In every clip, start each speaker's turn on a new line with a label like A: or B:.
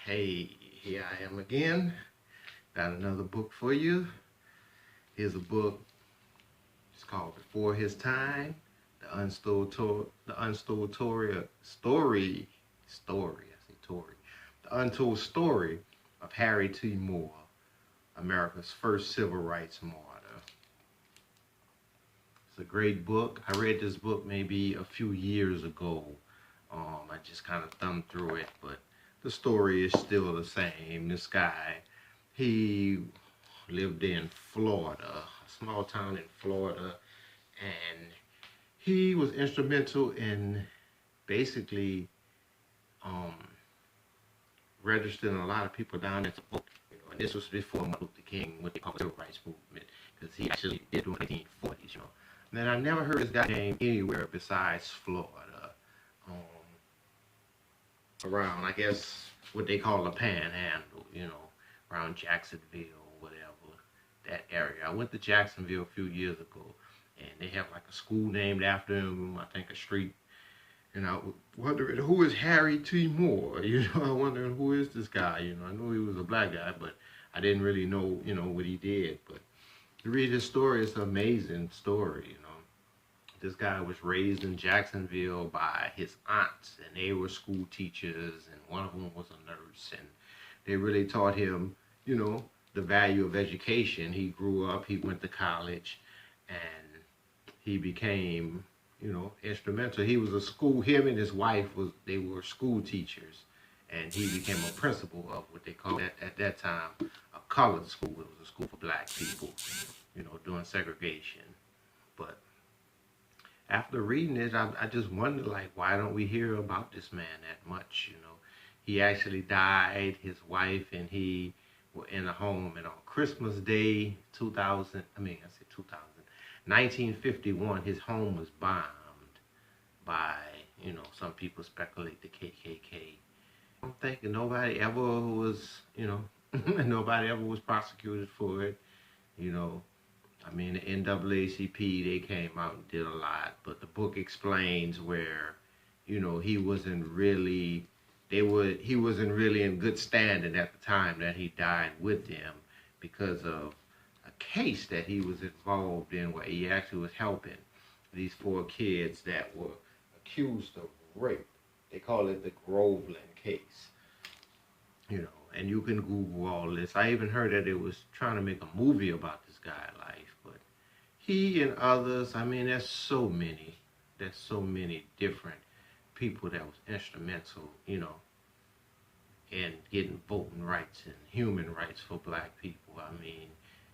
A: Hey, here I am again. Got another book for you. Here's a book. It's called Before His Time: The Untold The Untold Story of Harry T. Moore, America's first civil rights martyr. It's a great book. I read this book maybe a few years ago. I just kind of thumbed through it, but the story is still the same. This guy, he lived in Florida, a small town in Florida, and he was instrumental in basically um, registering a lot of people down into vote. And this was before Martin Luther King, what they call the civil rights movement, because he actually did it in the 1940s. And then I never heard his guy name anywhere besides Florida. Um, Around, I guess, what they call the Panhandle, around Jacksonville, whatever, that area. I went to Jacksonville a few years ago, and they have like a school named after him, I think a street. And I was wondering, who is Harry T. Moore? I wondering, who is this guy? I knew he was a black guy, but I didn't really know, what he did. But to read his story, it's an amazing story. This guy was raised in Jacksonville by his aunts, and they were school teachers, and one of them was a nurse, and they really taught him, the value of education. He grew up, he went to college, and he became, instrumental. He was him and his wife they were school teachers, and he became a principal of what they called at that time a colored school. It was a school for black people, during segregation. But after reading it, I just wondered, like, why don't we hear about this man that much? He actually died, his wife and he were in a home, and on Christmas Day, 1951, his home was bombed by, some people speculate the KKK. I'm thinking nobody ever was, nobody ever was prosecuted for it, the NAACP, they came out and did a lot, but the book explains where, he wasn't really in good standing at the time that he died with them because of a case that he was involved in where he actually was helping these 4 kids that were accused of rape. They call it the Groveland case, and you can Google all this. I even heard that it was trying to make a movie about this guy's life, but he and others, there's so many different people that was instrumental, in getting voting rights and human rights for black people.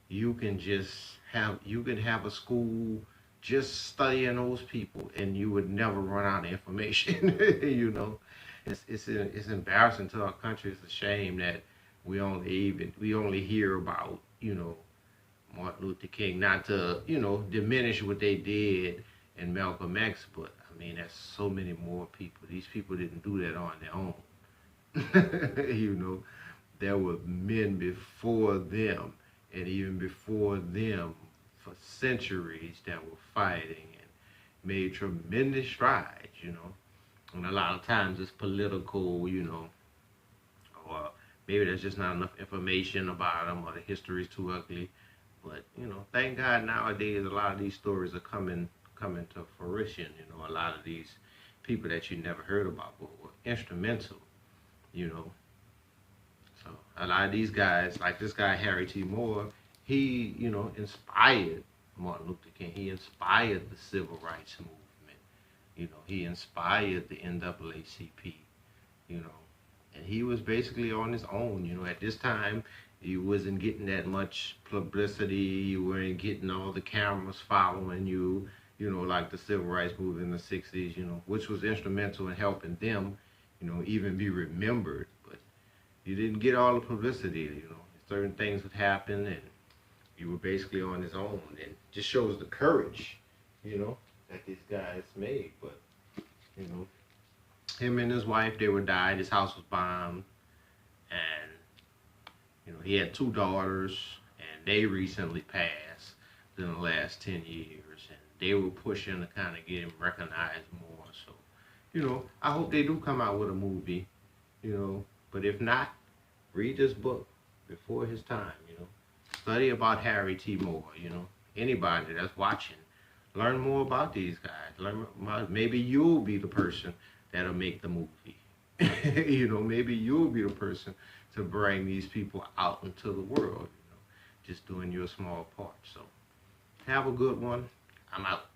A: You can have a school just studying those people, and you would never run out of information. It's embarrassing to our country. It's a shame that we only hear about, Martin Luther King, not to, diminish what they did in Malcolm X, but there's so many more people. These people didn't do that on their own. There were men before them, and even before them for centuries, that were fighting and made tremendous strides, And a lot of times it's political, or maybe there's just not enough information about them, or the history is too ugly. But, thank God nowadays a lot of these stories are coming to fruition. A lot of these people that you never heard about but were instrumental, So a lot of these guys, like this guy Harry T. Moore, he, inspired Martin Luther King. He inspired the civil rights movement. He inspired the NAACP, and he was basically on his own. At this time, you wasn't getting that much publicity. You weren't getting all the cameras following you, like the civil rights movement in the 60s, which was instrumental in helping them, even be remembered. But you didn't get all the publicity, Certain things would happen, and you were basically on his own. And just shows the courage, that these guys made. But, him and his wife, they were died. His house was bombed. And he had 2 daughters, and they recently passed in the last 10 years, and they were pushing to kind of get him recognized more. So, I hope they do come out with a movie, but if not, Read this book before his time, Study about Harry T. Moore, Anybody that's watching, learn more about these guys. Learn about, maybe you'll be the person that'll make the movie. Maybe you'll be the person to bring these people out into the world, just doing your small part. So have a good one. I'm out.